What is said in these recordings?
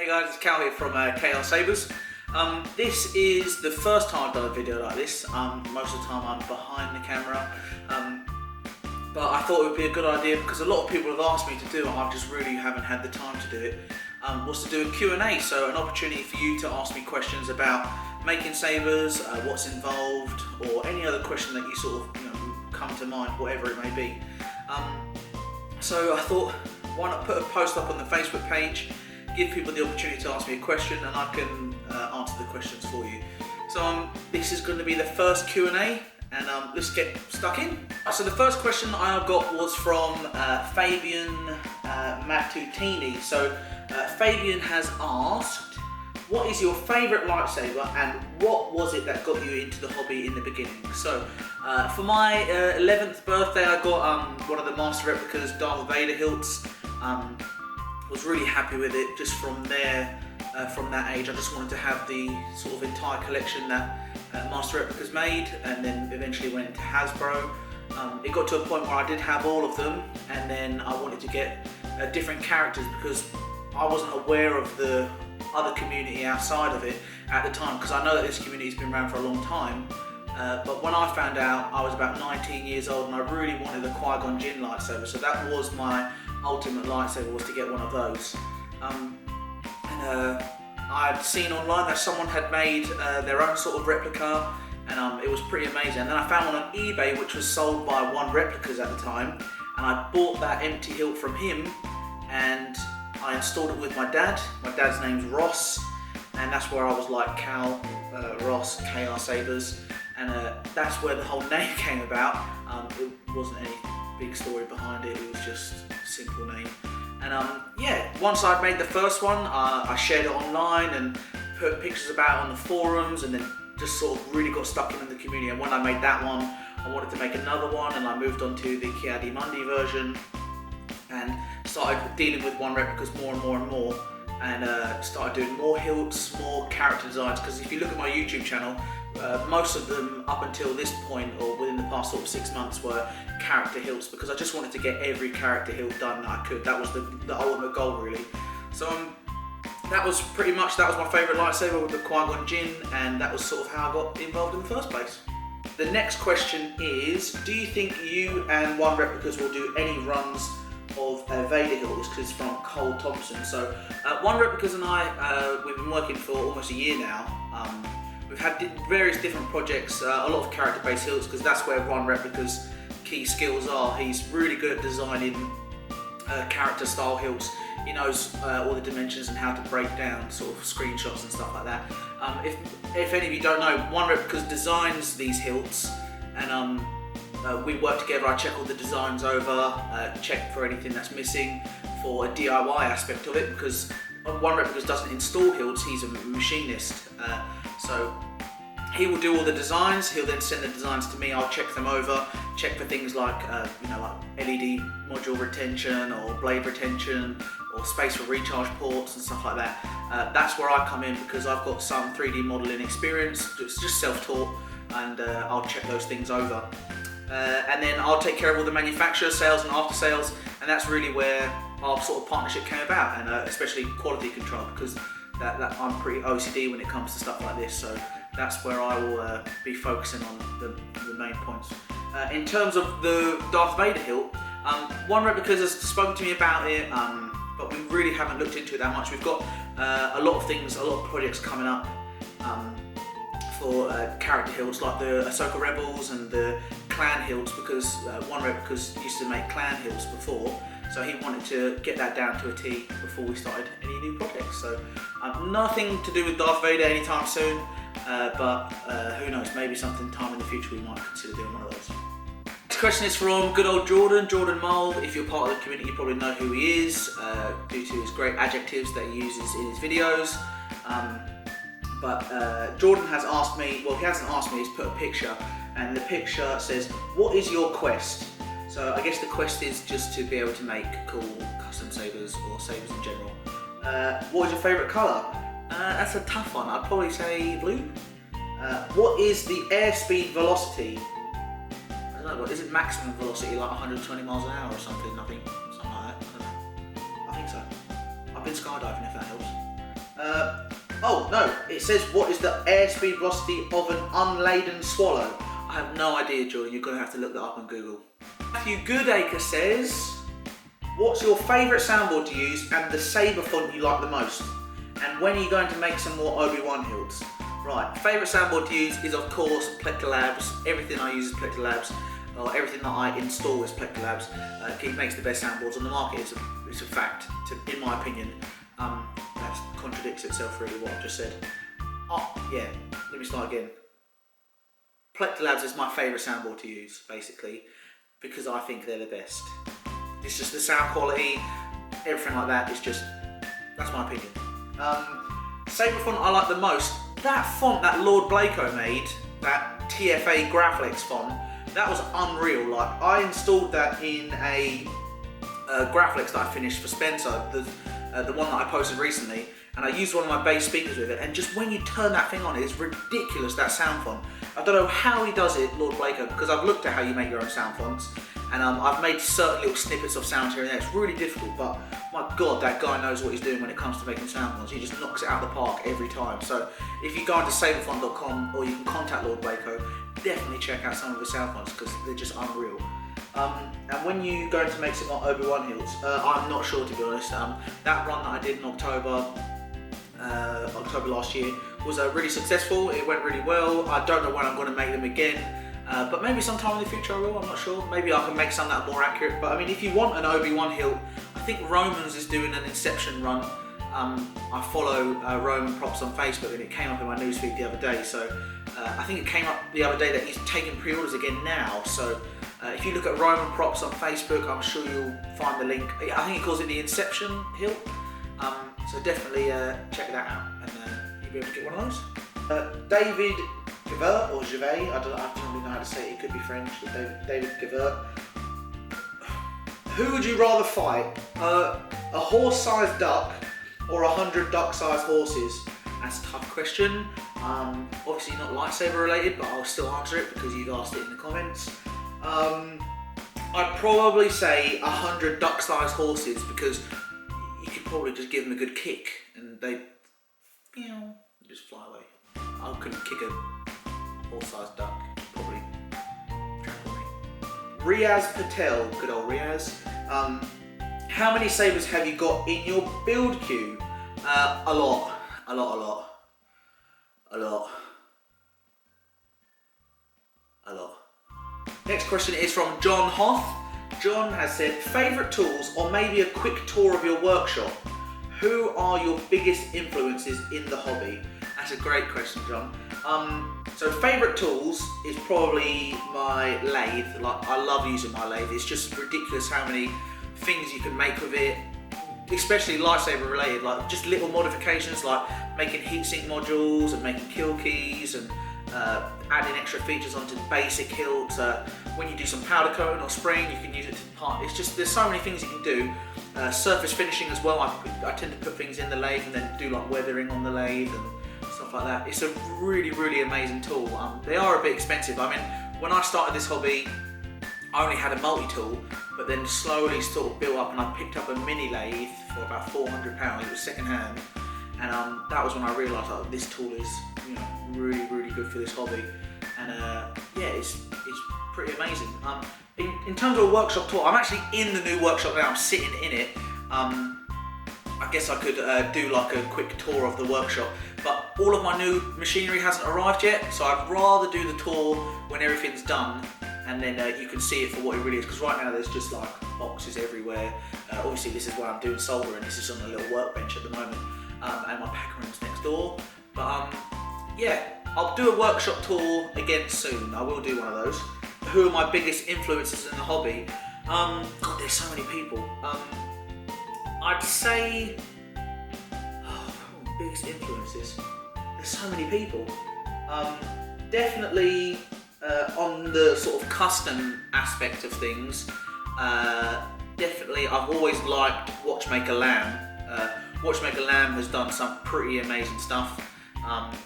Hey guys, it's Cal here from Sabers. This is the first time I've done a video like this. Most of the time I'm behind the camera. But I thought it would be a good idea because a lot of people have asked me to do it. I just really haven't had the time to do it. Was to do a Q&A, so an opportunity for you to ask me questions about making sabers, what's involved, or any other question that you sort of come to mind, whatever it may be. So I thought, why not put a post up on the Facebook page, give people the opportunity to ask me a question, and I can answer the questions for you. So this is going to be the first Q&A, and let's get stuck in. So the first question I got was from Fabian Matutini. So Fabian has asked, what is your favourite lightsaber and what was it that got you into the hobby in the beginning? So for my 11th birthday I got one of the Master Replicas Darth Vader hilts. Was really happy with it just from there, from that age. I just wanted to have the sort of entire collection that Master Replicas made, and then eventually went into Hasbro. It got to a point where I did have all of them, and then I wanted to get different characters because I wasn't aware of the other community outside of it at the time, because I know that this community has been around for a long time. But when I found out, I was about 19 years old and I really wanted a Qui-Gon Jinn lightsaber, so that was my ultimate lightsaber, was to get one of those. I'd seen online that someone had made their own sort of replica, and it was pretty amazing. And then I found one on eBay which was sold by One Replicas at the time, and I bought that empty hilt from him and I installed it with my dad. My dad's name's Ross, and that's where I was like Cal, Ross, KR Sabers, and that's where the whole name came about. It wasn't any big story behind it, it was just a simple name. And yeah, once I'd made the first one, I shared it online and put pictures about it on the forums, and then just sort of really got stuck in the community. And when I made that one, I wanted to make another one, and I moved on to the Ki-Adi-Mundi version and started dealing with One Replicas more and more and more, and started doing more hilts, more character designs. Because if you look at my YouTube channel, most of them up until this point, or within the past sort of 6 months, were character hilts, because I just wanted to get every character hilt done that I could. That was the ultimate goal, really. So that was pretty much, that was my favourite lightsaber, with the Qui-Gon Jinn, and that was sort of how I got involved in the first place. The next question is, do you think you and One Replicas will do any runs of Vader hilt? This is from Cole Thompson. So One Replicas and I, we've been working for almost a year now. We've had various different projects, a lot of character-based hilts, because that's where One Replica's key skills are. He's really good at designing character-style hilts. He knows all the dimensions and how to break down sort of screenshots and stuff like that. If any of you don't know, One Replicas designs these hilts, and we work together. I check all the designs over, check for anything that's missing for a DIY aspect of it, because One Replicas doesn't install hilts, he's a machinist. So he will do all the designs, he'll then send the designs to me, I'll check them over, check for things like like LED module retention, or blade retention, or space for recharge ports and stuff like that. That's where I come in, because I've got some 3D modelling experience. It's just self-taught, and I'll check those things over. And then I'll take care of all the manufacturer sales and after sales, and that's really where our sort of partnership came about, and especially quality control, because that I'm pretty OCD when it comes to stuff like this, so that's where I will be focusing on the main points. In terms of the Darth Vader hilt, One Replicas has spoken to me about it, but we really haven't looked into it that much. We've got a lot of things, a lot of projects coming up for character hilts, like the Ahsoka Rebels and the clan hilts, because One Replicas used to make clan hilts before, so he wanted to get that down to a T before we started any new projects. So nothing to do with Darth Vader anytime soon, but who knows, maybe sometime in the future we might consider doing one of those. This question is from good old Jordan Mould. If you're part of the community, you probably know who he is, due to his great adjectives that he uses in his videos. But Jordan has asked me, well, he hasn't asked me, he's put a picture, and the picture says, what is your quest? So I guess the quest is just to be able to make cool custom sabers, or sabers in general. What is your favourite colour? That's a tough one. I'd probably say blue. What is the airspeed velocity? I don't know, is it maximum velocity, like 120 miles an hour or something? I think, something like that. I don't know. I think so. I've been skydiving, if that helps. Oh no, it says what is the airspeed velocity of an unladen swallow? I have no idea, Jordan, you're going to have to look that up on Google. Matthew Goodacre says, what's your favourite soundboard to use and the Saber font you like the most? And when are you going to make some more Obi-Wan hilts? Right, favourite soundboard to use is of course Plector Labs. Everything I use is Plector Labs, or everything that I install is Plector Labs. It makes the best soundboards on the market. It's a fact, in my opinion. That contradicts itself really, what I've just said. Oh, yeah, let me start again. Plector Labs is my favourite soundboard to use, basically, because I think they're the best. It's just the sound quality, everything like that, that's my opinion. Saber font I like the most, that font that Lord Blaco made, that TFA Graphics font, that was unreal. Like, I installed that in a Graphics that I finished for Spencer, the one that I posted recently, and I used one of my bass speakers with it, and just when you turn that thing on, it's ridiculous, that sound font. I don't know how he does it, Lord Blaco, because I've looked at how you make your own sound fonts, and I've made certain little snippets of sounds here and there. It's really difficult, but my God, that guy knows what he's doing when it comes to making sound fonts. He just knocks it out of the park every time. So if you go onto saberfont.com, or you can contact Lord Blaco, definitely check out some of the sound fonts, because they're just unreal. And when you going to make some more Obi-Wan hilts, I'm not sure, to be honest. That run that I did in October last year was really successful. It went really well. I don't know when I'm going to make them again, but maybe sometime in the future I will, I'm not sure. Maybe I can make some that are more accurate, but I mean, if you want an Obi-Wan hilt, I think Romans is doing an Inception run. I follow Roman Props on Facebook, and it came up in my newsfeed the other day, so I think it came up the other day that he's taking pre-orders again now, so if you look at Roman Props on Facebook, I'm sure you'll find the link. I think he calls it the Inception hilt, so definitely check that out, and you'll be able to get one of those. David Gavert, or Gervais, I don't really know how to say it, it could be French, but David Gavert. Who would you rather fight, a horse-sized duck or 100 duck-sized horses? That's a tough question. Obviously not lightsaber related, but I'll still answer it because you've asked it in the comments. I'd probably say 100 duck-sized horses, because you could probably just give them a good kick and they just fly away. I couldn't kick a horse-sized duck, probably trample me. Riaz Patel, good old Riaz. How many sabers have you got in your build queue? A lot. Next question is from John Hoth. John has said, favourite tools or maybe a quick tour of your workshop. Who are your biggest influences in the hobby? That's a great question, John. So favourite tools is probably my lathe. Like, I love using my lathe. It's just ridiculous how many things you can make with it, especially lightsaber related, like just little modifications like making heatsink modules and making kill keys and adding extra features onto the basic hilts. When you do some powder coating or spraying, you can use it to part. It's just, there's so many things you can do. Surface finishing as well. I tend to put things in the lathe and then do like weathering on the lathe and stuff like that. It's a really amazing tool. They are a bit expensive. I mean, when I started this hobby, I only had a multi-tool, but then slowly sort of built up, and I picked up a mini lathe for about £400. It was second hand, and that was when I realised that this tool is, you know, really good for this hobby. And yeah, it's pretty amazing. In terms of a workshop tour, I'm actually in the new workshop now. I'm sitting in it. I guess I could do like a quick tour of the workshop, but all of my new machinery hasn't arrived yet, so I'd rather do the tour when everything's done, and then you can see it for what it really is, because right now there's just like boxes everywhere. Obviously this is where I'm doing solder, and this is on a little workbench at the moment, and my packer room's next door. But yeah, I'll do a workshop tour again soon. I will do one of those. Who are my biggest influences in the hobby? God, there's so many people. I'd say, biggest influences. There's so many people. Definitely on the sort of custom aspect of things. Definitely, I've always liked Watchmaker Lamb. Watchmaker Lamb has done some pretty amazing stuff.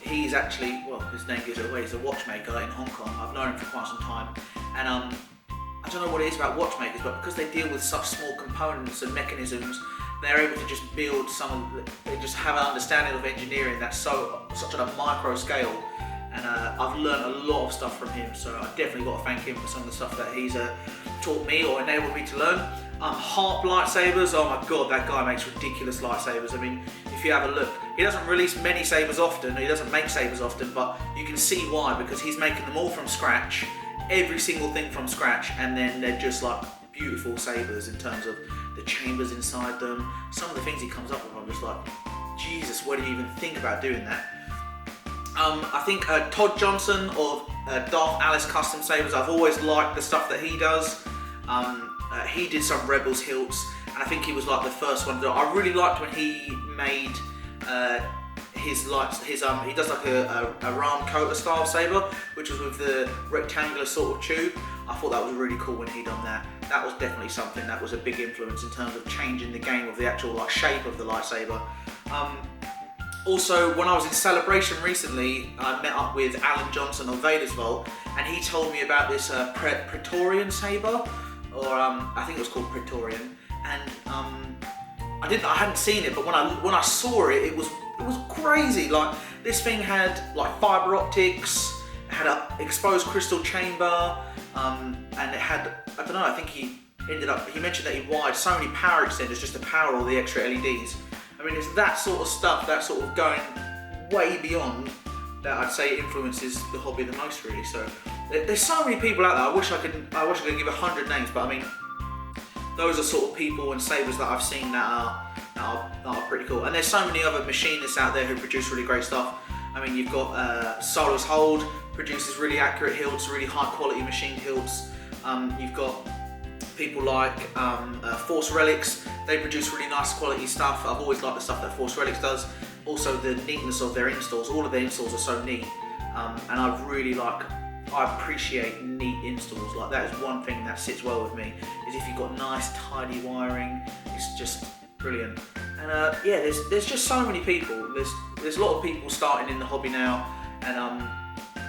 He's actually, well, his name gives it away, he's a watchmaker in Hong Kong. I've known him for quite some time, and I don't know what it is about watchmakers, but because they deal with such small components and mechanisms they're able to just build they just have an understanding of engineering that's such on a micro scale. And I've learned a lot of stuff from him, so I definitely got to thank him for some of the stuff that he's taught me or enabled me to learn. Harp lightsabers, oh my god, that guy makes ridiculous lightsabers. I mean, if you have a look, he doesn't release many sabers often, he doesn't make sabers often, but you can see why, because he's making them all from scratch, every single thing from scratch, and then they're just like beautiful sabers in terms of the chambers inside them. Some of the things he comes up with, I'm just like, Jesus, why did you even think about doing that? I think Todd Johnson of Darth Alice Custom Sabers, I've always liked the stuff that he does. He did some Rebels hilts, and I think he was like the first one to do it. I really liked when he made his lights. He does like a Ram Kota style saber, which was with the rectangular sort of tube. I thought that was really cool when he done that. That was definitely something that was a big influence in terms of changing the game of the actual like shape of the lightsaber. Also, when I was in Celebration recently, I met up with Alan Johnson of Vader's Vault, and he told me about this Praetorian saber, or I think it was called Praetorian, and I hadn't seen it, but when I saw it, it was crazy. Like, this thing had like fiber optics, it had an exposed crystal chamber, and it had, I don't know, I think he mentioned that he wired so many power extenders just to power all the extra LEDs. I mean, it's that sort of stuff, that sort of going way beyond, that I'd say influences the hobby the most, really. So there's so many people out there. I wish I could give 100 names, but I mean, those are sort of people and sabers that I've seen that are pretty cool. And there's so many other machinists out there who produce really great stuff. I mean, you've got Solar's Hold produces really accurate hilts, really high quality machined hilts. You've got people like Force Relics, they produce really nice quality stuff. I've always liked the stuff that Force Relics does. Also the neatness of their installs, all of their installs are so neat. And I appreciate neat installs. Like, that is one thing that sits well with me, is if you've got nice tidy wiring, it's just brilliant. And yeah, there's just so many people. There's a lot of people starting in the hobby now, and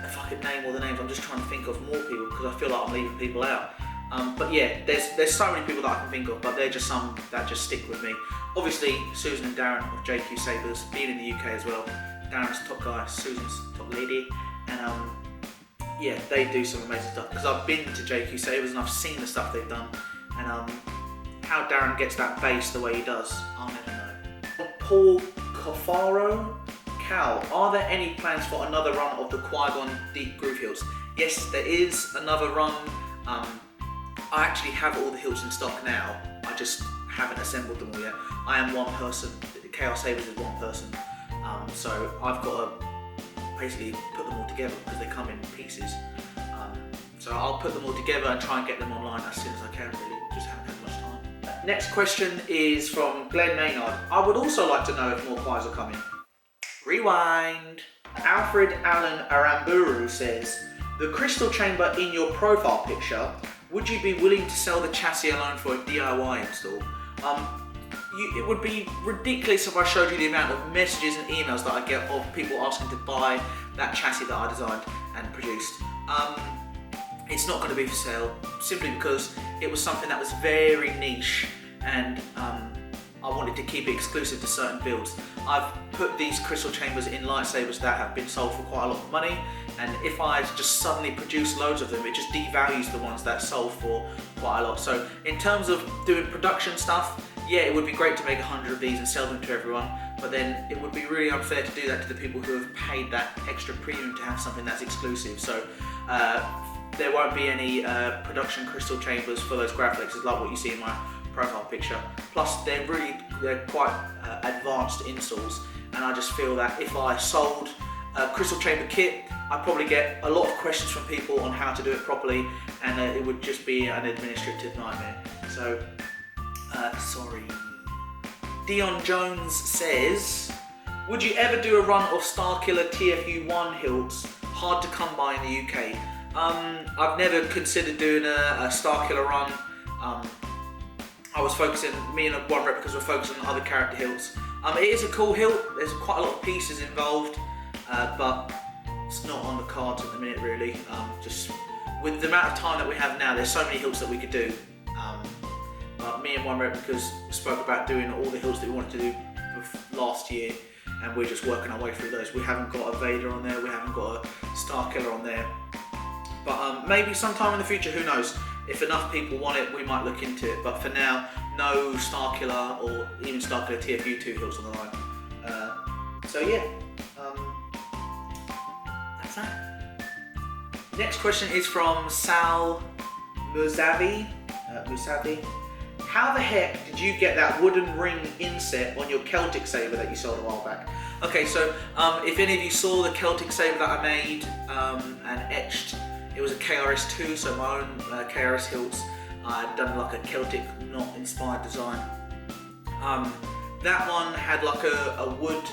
if I could name all the names, I'm just trying to think of more people because I feel like I'm leaving people out. But yeah, there's so many people that I can think of, but they're just some that just stick with me. Obviously, Susan and Darren of JQ Sabers, being in the UK as well. Darren's top guy, Susan's top lady, and yeah, they do some amazing stuff, because I've been to JQ Sabers and I've seen the stuff they've done, and how Darren gets that base the way he does, I'll never know. Paul Cafaro, Cal, are there any plans for another run of the Qui-Gon Deep Groove hilts? Yes, there is another run. I actually have all the hilts in stock now, I just haven't assembled them all yet. I am one person, Chaos Sabers is one person, so I've got to basically put them all together because they come in pieces. So I'll put them all together and try and get them online as soon as I can, really, just haven't had much time. Next question is from Glenn Maynard. I would also like to know if more Quis are coming. Rewind. Alfred Allen Aramburu says, the crystal chamber in your profile picture, would you be willing to sell the chassis alone for a DIY install? It would be ridiculous if I showed you the amount of messages and emails that I get of people asking to buy that chassis that I designed and produced. It's not going to be for sale, simply because it was something that was very niche, and I wanted to keep it exclusive to certain builds. I've put these crystal chambers in lightsabers that have been sold for quite a lot of money, and if I just suddenly produce loads of them, it just devalues the ones that sold for quite a lot. So in terms of doing production stuff, yeah, it would be great to make 100 of these and sell them to everyone, but then it would be really unfair to do that to the people who have paid that extra premium to have something that's exclusive. So there won't be any production crystal chambers for those graphics, like what you see in my profile picture. Plus they're quite advanced installs, and I just feel that if I sold a crystal chamber kit, I'd probably get a lot of questions from people on how to do it properly, and it would just be an administrative nightmare. So sorry. Dion Jones says, would you ever do a run of Starkiller TFU1 hilts? Hard to come by in the UK. I've never considered doing a Starkiller run. I was focusing, me and one replicas were focusing on other character hilts. It is a cool hilt, there's quite a lot of pieces involved, but it's not on the cards at the minute, really. Just with the amount of time that we have now, there's so many hilts that we could do. Me and One Replicas spoke about doing all the hilts that we wanted to do last year, and we're just working our way through those. We haven't got a Vader on there, we haven't got a Starkiller on there, but maybe sometime in the future, who knows? If enough people want it, we might look into it, but for now, no Starkiller or even Starkiller TFU 2 hilts on the line. So yeah, that's that. Next question is from Sal Musavi. How the heck did you get that wooden ring inset on your Celtic Saber that you sold a while back? Okay, so if any of you saw the Celtic Saber that I made and etched, it was a KRS2, so my own KRS hilts. I'd done like a Celtic knot inspired design. That one had like a wood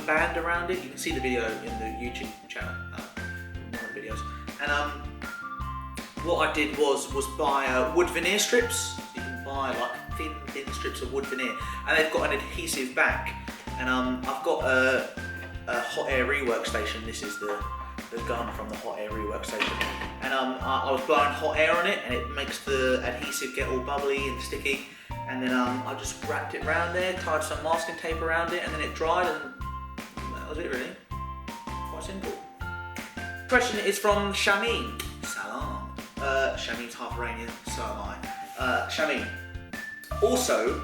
band around it. You can see the video in the YouTube channel, one of the videos. And what I did was buy wood veneer strips. You can buy like thin strips of wood veneer, and they've got an adhesive back. And I've got a hot air rework station. This is the gun from the hot air rework station. And I was blowing hot air on it, and it makes the adhesive get all bubbly and sticky. And then I just wrapped it around there, tied some masking tape around it, and then it dried, and that was it really. Quite simple. Question is from Shamin. Salam. Shamin's half Iranian, so am I. Shamin. Also,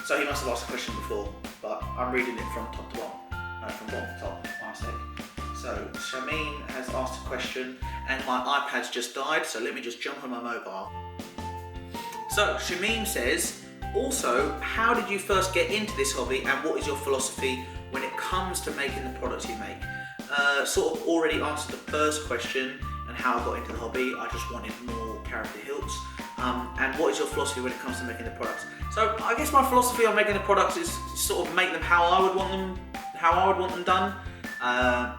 so he must have asked a question before, but I'm reading it from top to bottom. No, from bottom to top, my mistake. So Shamin has asked a question, and my iPad's just died, so let me just jump on my mobile. So Shamin says, also, how did you first get into this hobby, and what is your philosophy when it comes to making the products you make? Sort of already answered the first question and how I got into the hobby. I just wanted more character hilts. And what is your philosophy when it comes to making the products? So I guess my philosophy on making the products is sort of make them how I would want them done. I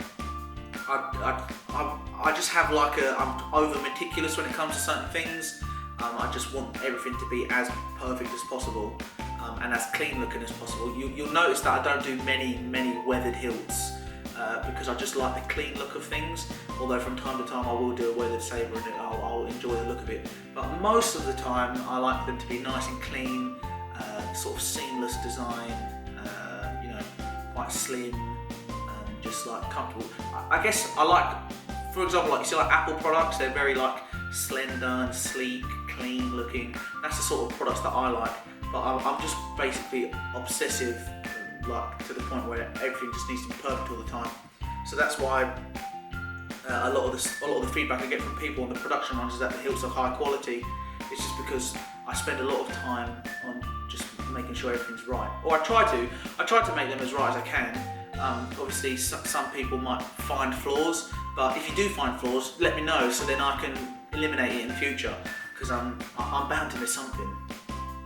just have like I'm over meticulous when it comes to certain things. I just want everything to be as perfect as possible and as clean looking as possible. You'll notice that I don't do many weathered hilts because I just like the clean look of things. Although from time to time I will do a weathered saber and I'll enjoy the look of it. But most of the time I like them to be nice and clean, sort of seamless design, you know, quite slim, just like comfortable. I guess I like, for example, like you see like Apple products, they're very like slender and sleek, clean looking. That's the sort of products that I like. But I'm just basically obsessive, like to the point where everything just needs to be perfect all the time. So that's why a lot of the feedback I get from people on the production runs is that the hilts are high quality. It's just because I spend a lot of time on just making sure everything's right, or I try to make them as right as I can. Obviously, some people might find flaws, but if you do find flaws, let me know so then I can eliminate it in the future, because I'm bound to miss something.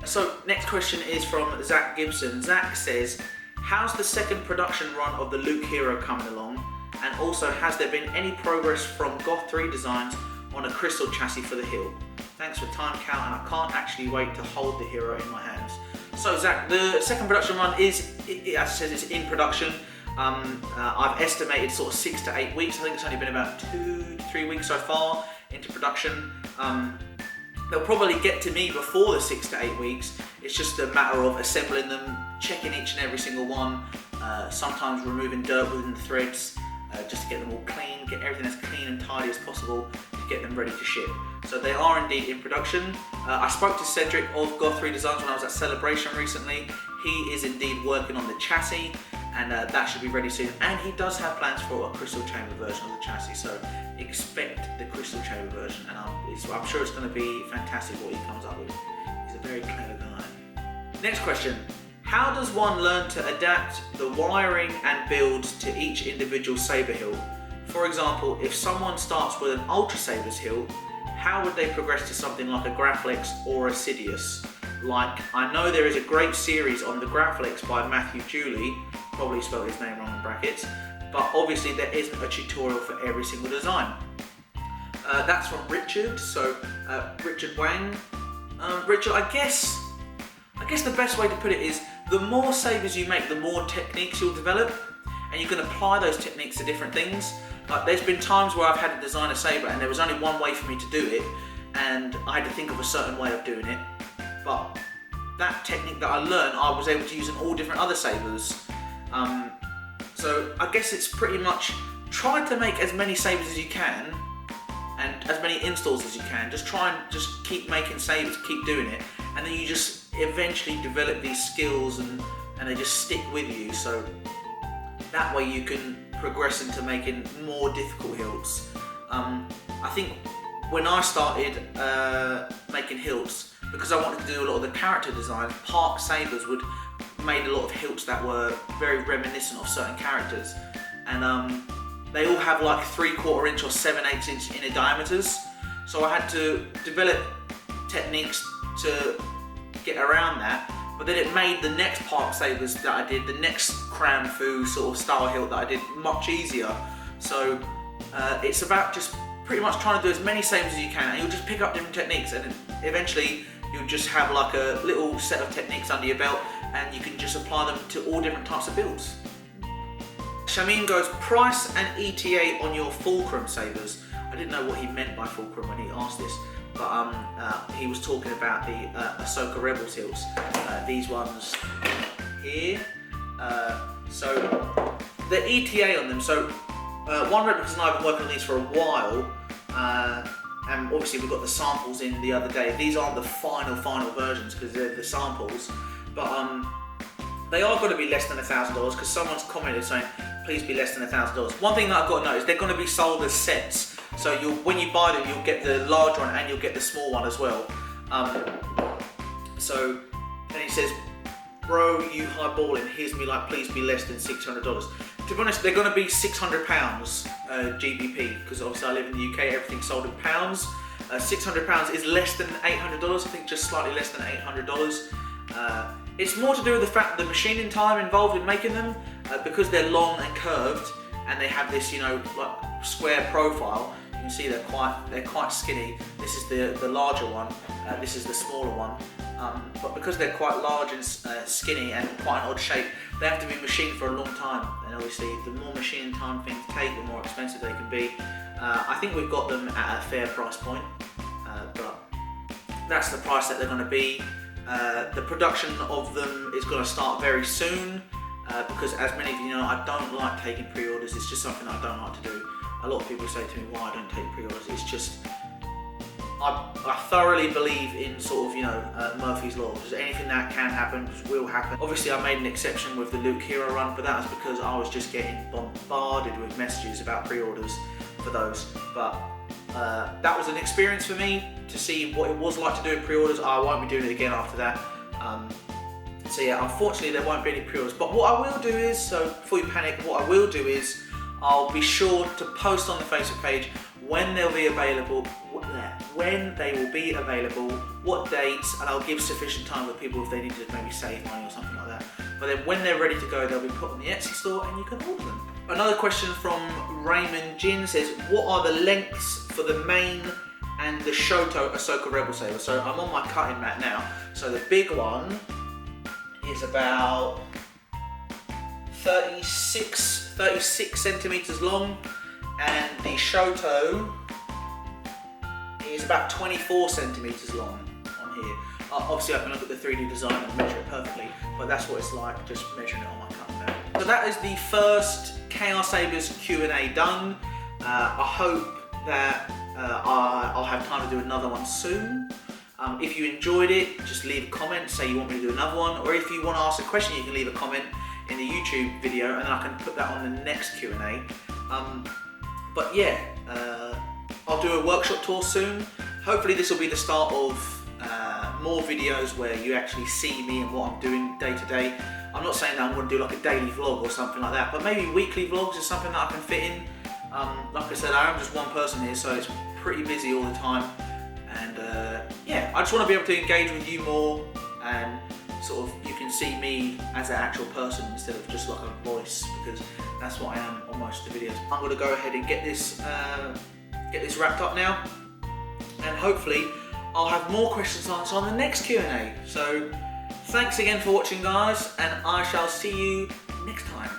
So next question is from Zach Gibson. Zach says, how's the second production run of the Luke Hero coming along? And also, has there been any progress from Goth 3 Designs on a crystal chassis for the hilt? Thanks for time count, and I can't actually wait to hold the hero in my hands. So Zach, the second production run is, as it says, it's in production. I've estimated sort of 6 to 8 weeks. I think it's only been about 2 to 3 weeks so far into production. They'll probably get to me before the 6 to 8 weeks. It's just a matter of assembling them, checking each and every single one, sometimes removing dirt within the threads, just to get them all clean, get everything as clean and tidy as possible to get them ready to ship. So they are indeed in production. I spoke to Cedric of Goth 3 Designs when I was at Celebration recently. He is indeed working on the chassis, and that should be ready soon. And he does have plans for a crystal chamber version of the chassis, so expect the crystal chamber version, and I'm sure it's going to be fantastic what he comes up with. He's a very clever guy. Next question. How does one learn to adapt the wiring and builds to each individual saber hilt? For example, if someone starts with an Ultra Saber's hilt, how would they progress to something like a Graflex or a Sidious? Like, I know there is a great series on the Graflex by Matthew Dooley, probably spelled his name wrong in brackets, but obviously there isn't a tutorial for every single design. That's from Richard, so Richard Wang. Richard, I guess the best way to put it is, the more sabers you make, the more techniques you'll develop, and you can apply those techniques to different things. Like, there's been times where I've had to design a saber and there was only one way for me to do it, and I had to think of a certain way of doing it. But that technique that I learned, I was able to use in all different other sabers. So I guess it's pretty much try to make as many sabers as you can and as many installs as you can. Just try and just keep making sabers, keep doing it, and then you just eventually develop these skills and they just stick with you. So that way you can progress into making more difficult hilts. I think when I started making hilts, because I wanted to do a lot of the character design, Park Sabers would made a lot of hilts that were very reminiscent of certain characters, and they all have like 3/4 inch or 7/8 inch inner diameters. So I had to develop techniques to get around that. But then it made the next Park Sabers that I did, the next Cran Fu sort of style hilt that I did, much easier. So it's about just pretty much trying to do as many sabers as you can, and you'll just pick up different techniques, and eventually you'll just have like a little set of techniques under your belt, and you can just apply them to all different types of builds. Shamin goes, price and ETA on your fulcrum sabers. I didn't know what he meant by fulcrum when he asked this, but he was talking about the Ahsoka Rebels hilts. These ones here. So the ETA on them. So One Replicas and I have been working on these for a while, and obviously we got the samples in the other day. These aren't the final versions because they're the samples, but they are going to be less than $1,000 because someone's commented saying please be less than $1,000. One thing that I've got to note is they're going to be sold as sets. So when you buy them, you'll get the large one and you'll get the small one as well. So then he says, bro, you highballing, here's me like, please be less than $600. To be honest, they're going to be £600 GBP, because obviously I live in the UK, everything's sold in pounds. £600 is less than $800, I think just slightly less than $800. It's more to do with the fact that the machining time involved in making them, because they're long and curved, and they have this, you know, like square profile. You can see they're quite skinny. This is the larger one. This is the smaller one. But because they're quite large and skinny and quite an odd shape, they have to be machined for a long time. And obviously, the more machining time things take, the more expensive they can be. I think we've got them at a fair price point, but that's the price that they're going to be. The production of them is going to start very soon. Because as many of you know, I don't like taking pre-orders. It's just something I don't like to do. A lot of people say to me why I don't take pre-orders. It's just, I thoroughly believe in sort of, you know, Murphy's Law. Just anything that can happen will happen. Obviously I made an exception with the Luke Hero run, but that was because I was just getting bombarded with messages about pre-orders for those. But that was an experience for me to see what it was like to do pre-orders. I won't be doing it again after that. So yeah, unfortunately there won't be any pre-orders, but what I will do is, so before you panic, what I will do is I'll be sure to post on the Facebook page when they'll be available, when they will be available, what dates, and I'll give sufficient time for people if they need to maybe save money or something like that. But then when they're ready to go, they'll be put on the Etsy store and you can order them. Another question from Raymond Jin says, what are the lengths for the main and the Shoto Ahsoka Rebel Saber? So I'm on my cutting mat now. So the big one is about 36 centimeters long, and the Shoto is about 24 centimeters long on here. Obviously I can look at the 3D design and measure it perfectly, but that's what it's like just measuring it on my cutting mat. So that is the first KR Sabers Q&A done. I hope that I'll have time to do another one soon. If you enjoyed it, just leave a comment, say you want me to do another one, or if you want to ask a question, you can leave a comment in the YouTube video and then I can put that on the next Q&A. But yeah, I'll do a workshop tour soon. Hopefully this will be the start of more videos where you actually see me and what I'm doing day to day. I'm not saying that I'm going to do like a daily vlog or something like that, but maybe weekly vlogs is something that I can fit in. Like I said, I am just one person here, so it's pretty busy all the time. And yeah, I just want to be able to engage with you more, and sort of you can see me as an actual person instead of just like a voice, because that's what I am on most of the videos. I'm going to go ahead and get this wrapped up now, and hopefully I'll have more questions to answer on the next Q&A. So thanks again for watching, guys, and I shall see you next time.